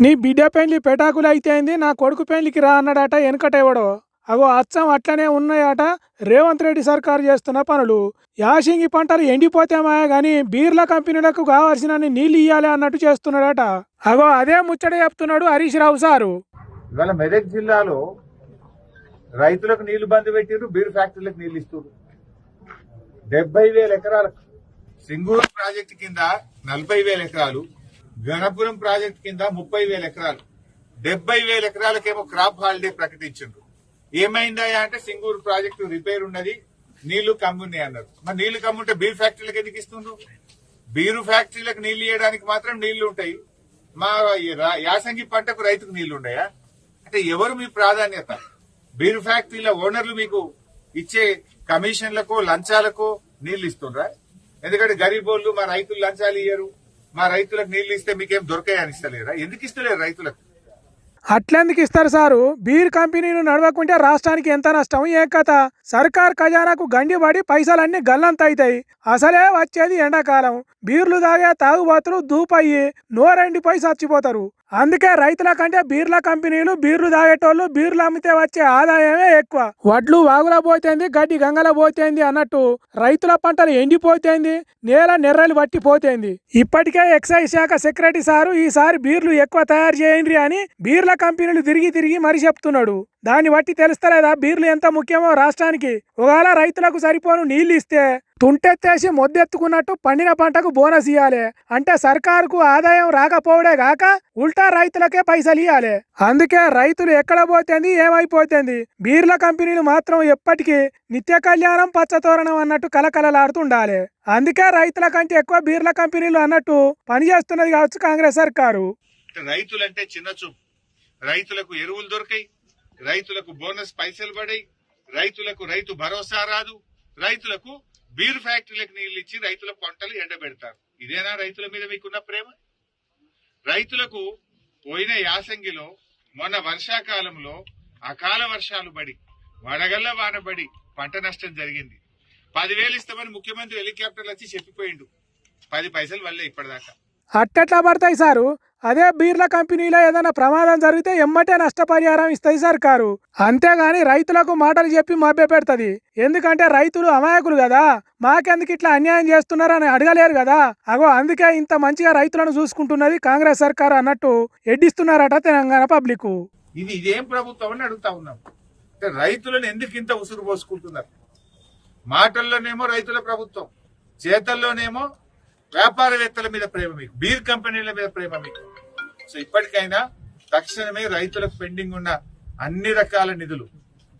నీ బిడ్డ పెండ్లి పెటాకులు అయితేంది, నా కొడుకు పెండ్లికి రా అన్నాడట వెనకట ఎవడో. అగో అచ్చం అట్లనే ఉన్నాయట రేవంత్ రెడ్డి సర్కారు చేస్తున్న పనులు. యాసంగి పంటలు ఎండిపోతేమాయే గాని బీర్ల కంపెనీలకు కావాల్సినన్ని నీళ్లు ఇయ్యాలి అన్నట్టు చేస్తున్నాడట. అగో అదే ముచ్చట చెప్తున్నాడు హరీష్ రావు సారు. ఇవాళ మెదక్ జిల్లాలో రైతులకు నీళ్లు బంద్ పెట్టిరు, బీర్ ఫ్యాక్టరీలకు నీళ్లు ఇస్తారు. 70,000 ఎకరాలకు సింగూరు ప్రాజెక్టు కింద 40,000 ఎకరాలు, గణపురం ప్రాజెక్టు కింద 30,000 ఎకరాలు, 70,000 ఎకరాలకేమో క్రాప్ హాలిడే ప్రకటించారు. ఏమైందా అంటే సింగూరు ప్రాజెక్టు రిపేర్ ఉన్నది, నీళ్లు కమ్మున్నాయి అన్నారు. మరి నీళ్లు కమ్ముంటే బీర్ ఫ్యాక్టరీలకు ఎందుకు ఇస్తుండ్రు? బీరు ఫ్యాక్టరీలకు నీళ్లు ఇవ్వడానికి మాత్రం నీళ్లు ఉంటాయి, మా యాసంగి పంటకు రైతుకు నీళ్లు ఉన్నాయా? అంటే ఎవరు మీ ప్రాధాన్యత? బీరు ఫ్యాక్టరీల ఓనర్లు మీకు ఇచ్చే కమిషన్లకు లంచాలకు నీళ్లు ఇస్తుండ్రా? ఎందుకంటే గరీబోళ్లు మా రైతులు లంచాలు ఇయ్యరు, మా రైతులకు నీళ్లు ఇస్తే మీకేం దొరకాయని ఇస్తలేరా? ఎందుకు ఇస్తలేరు రైతులకు? అట్లెందుకు ఇస్తారు సారు? బీర్ కంపెనీలు నడవకుంటే రాష్ట్రానికి ఎంత నష్టం, ఏ కథ? సర్కార్ ఖజానాకు గండిపడి పైసలన్నీ గల్లంత అవుతాయి. అసలే వచ్చేది ఎండాకాలం, బీర్లు తాగే తాగుబోతులు దూపయ్యి నోరెండిపోయి చచ్చిపోతారు. అందుకే రైతుల కంటే బీర్ల కంపెనీలు, బీర్లు తాగేటోళ్లు బీర్లు అమ్మితే వచ్చే ఆదాయమే ఎక్కువ. వడ్లు వాగులా పోతేంది, గడ్డి గంగల పోతేంది అన్నట్టు రైతుల పంటలు ఎండిపోతేంది, నేల నెర్రలు పట్టిపోతేంది. ఇప్పటికే ఎక్సైజ్ శాఖ సెక్రటరీ సారు ఈసారి బీర్లు ఎక్కువ తయారు చేయండి అని బీర్ల కంపెనీలు తిరిగి మరి చెప్తున్నాడు. దాన్ని బట్టి తెలుస్తలేదా బీర్లు ఎంత ముఖ్యమో రాష్ట్రానికి? ఒకవేళ రైతులకు సరిపోను నీళ్లు ఇస్తే తుంటెత్తేసి మొద్దెత్తుకున్నట్టు పండిన పంటకు బోనస్ ఇయ్యాలి. అంటే సర్కారుకు ఆదాయం రాకపోవడే గాక ఉల్టా రైతులకే పైసలు ఇయ్యాలి. అందుకే రైతులు ఎక్కడ పోతేంది, ఏమైపోతేంది, బీర్ల కంపెనీలు మాత్రం ఎప్పటికీ నిత్య కళ్యాణం పచ్చతోరణం అన్నట్టు కలకలలాడుతుండాలి. అందుకే రైతుల కంటే ఎక్కువ బీర్ల కంపెనీలు అన్నట్టు పనిచేస్తున్నది కావచ్చు కాంగ్రెస్ సర్కారు. రైతులంటే చిన్న చూపు. రైతులకు ఎరువులు దొరికాయి, రైతులకు బోనస్ పైసలు పడాయి, రైతులకు రైతు భరోసా రాదు, రైతులకు బీర్ ఫ్యాక్టరీలకు నీళ్లు ఇచ్చి రైతుల పంటలు ఎండబెడతారు. ఇదేనా రైతుల మీద మీకున్న ప్రేమ? రైతులకు పోయిన యాసంగిలో మొన్న వర్షాకాలంలో అకాల వర్షాలు పడి వడగళ్ల వానబడి పంట నష్టం జరిగింది. 10,000 ఇస్తామని ముఖ్యమంత్రి హెలికాప్టర్లు వచ్చి చెప్పిపోయిండు, 10 పైసలు వల్లే ఇప్పటిదాకా. అట్టెట్లా పడతాయి సారు? అదే బీర్ల కంపెనీలో ఏదైనా ప్రమాదం జరిగితే ఎమ్మటే నష్టపరిహారం ఇస్తాయి సర్కారు. అంతేగాని రైతులకు మాటలు చెప్పి మభ్య పెడుతుంది. ఎందుకంటే రైతులు అమాయకులు కదా, మాకెందుకు ఇట్లా అన్యాయం చేస్తున్నారని అడగలేరు కదా. అగో అందుకే ఇంత మంచిగా రైతులను చూసుకుంటున్నది కాంగ్రెస్ సర్కారు అన్నట్టు ఎడ్డిస్తున్నారట తెలంగాణ పబ్లిక్. ఇదేం ప్రభుత్వం అని అడుగుతా ఉన్నాం. రైతులను ఎందుకు ఇంత ఉసురు పోసుకుంటున్నారు? మాటల్లోనేమో రైతుల ప్రభుత్వం, చేతల్లోనేమో వ్యాపారవేత్తల మీద ప్రేమ మీకు, బీర్ కంపెనీల మీద ప్రేమ మీకు. సో ఇప్పటికైనా తక్షణమే రైతులకు పెండింగ్ ఉన్న అన్ని రకాల నిధులు,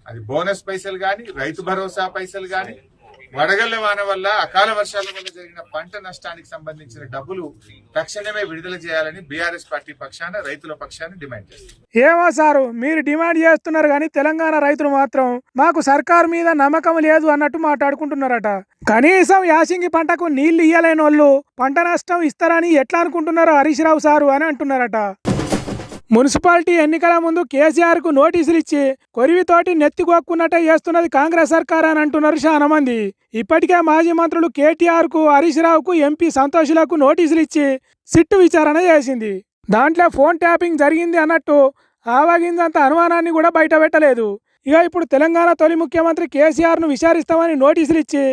అది బోనస్ పైసలు గాని, రైతు భరోసా పైసలు గాని, వడగళ్ల వాన వల్ల అకాల వర్షాల వల్ల జరిగిన పంట నష్టానికి సంబంధించిన డబ్బులు తక్షణమే విడుదల చేయాలని బీఆర్ఎస్ పార్టీ పక్షాన, రైతుల పక్షాన్ని డిమాండ్ చేస్తారు. ఏమో సారు, మీరు డిమాండ్ చేస్తున్నారు కానీ తెలంగాణ రైతులు మాత్రం మాకు సర్కారు మీద నమ్మకం లేదు అన్నట్టు మాట్లాడుకుంటున్నారట. కనీసం యాసంగి పంటకు నీళ్లు ఇయ్యలేని వాళ్ళు పంట నష్టం ఇస్తారని ఎట్లా అనుకుంటున్నారో హరీష్ రావు సారు అని అంటున్నారట. మున్సిపాలిటీ ఎన్నికల ముందు కేసీఆర్ కు నోటీసులు ఇచ్చి కొరివితోటి నెత్తికొక్కున్నట్టే చేస్తున్నది కాంగ్రెస్ సర్కార్ అని అంటున్నారు చాలా మంది. ఇప్పటికే మాజీ మంత్రులు కేటీఆర్ కు, హరీష్ రావుకు, ఎంపీ సంతోష్లకు నోటీసులు ఇచ్చి సిట్టు విచారణ చేసింది. దాంట్లో ఫోన్ ట్యాపింగ్ జరిగింది అన్నట్టు ఆవాగిందంత అనుమానాన్ని కూడా బయట పెట్టలేదు. ఇక ఇప్పుడు తెలంగాణ తొలి ముఖ్యమంత్రి కేసీఆర్ ను విచారిస్తామని నోటీసులు ఇచ్చి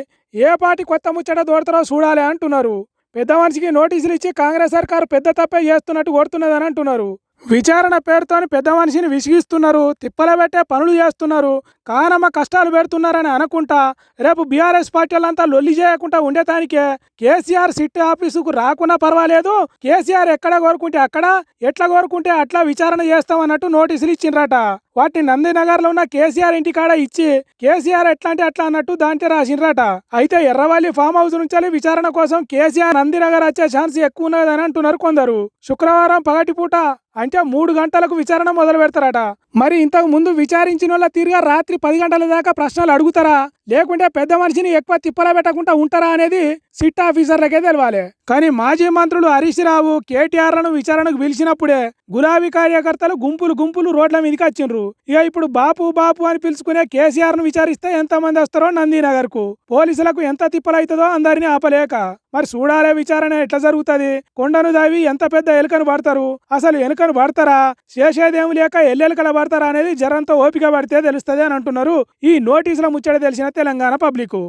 ఏ పార్టీ కొత్త ముచ్చట దోడతారో చూడాలి అంటున్నారు. పెద్ద మనిషికి నోటీసులు ఇచ్చి కాంగ్రెస్ సర్కారు పెద్ద తప్పే చేస్తున్నట్టు కొడుతున్నదని అంటున్నారు. విచారణ పేరుతోని పెద్ద మనిషిని విసిగిస్తున్నారు, తిప్పల పెట్టే పనులు చేస్తున్నారు, కానమ్మ కష్టాలు పెడుతున్నారని అనుకుంటా రేపు బీఆర్ఎస్ పార్టీలంతా లొల్లి చేయకుండా ఉండేదానికే కేసీఆర్ సిట్ ఆఫీసుకు రాకున్నా పర్వాలేదు, కేసీఆర్ ఎక్కడ కోరుకుంటే అక్కడ, ఎట్లా కోరుకుంటే అట్లా విచారణ చేస్తామన్నట్టు నోటీసులు ఇచ్చిండ్రట. వాటిని నందినగర్ లో ఉన్న కేసీఆర్ ఇంటికాడ ఇచ్చి కేసీఆర్ ఎట్లా అంటే అట్లా అన్నట్టు దాంట్లో రాసిండ్రట. అయితే ఎర్రవల్లి ఫామ్ హౌస్ నుంచి విచారణ కోసం కేసీఆర్ నందినగర్ వచ్చే ఛాన్స్ ఎక్కువ ఉన్నదని అంటున్నారు కొందరు. శుక్రవారం పగటిపూట అంటే 3 గంటలకు విచారణ మొదలు పెడతారట. మరి ఇంతకు ముందు విచారించిన వాళ్ళ తీరుగా రాత్రి 10 గంటల దాకా ప్రశ్నలు అడుగుతారా, లేకుంటే పెద్ద మనిషిని ఎక్కువ తిప్పల పెట్టకుండా ఉంటారా అనేది సిట్ ఆఫీసర్లకే తెలవాలి. కానీ మాజీ మంత్రులు హరీష్ రావు కేటీఆర్లను విచారణకు పిలిచినప్పుడే గులాబీ కార్యకర్తలు గుంపులు గుంపులు రోడ్ల మీదకి వచ్చిండ్రు. ఇక ఇప్పుడు బాపు బాపు అని పిలుచుకునే కేసీఆర్ ను విచారిస్తే ఎంతమంది వస్తారో నందీనగర్ కు. పోలీసులకు ఎంత తిప్పలైతుందో అందరినీ ఆపలేక. మరి చూడాలే విచారణ ఎట్లా జరుగుతుంది. కొండను దావి ఎంత పెద్ద ఎలుకను పడతారు, అసలు ఎలుకను పడతారా, చేసేదేమి లేక ఎల్లెలుకల పడతారా అనేది జరంతో ఓపిక పడితే తెలుస్తుంది అని అంటున్నారు ఈ నోటీసుల ముచ్చట తెలిసిన తెలంగాణ పబ్లిక్.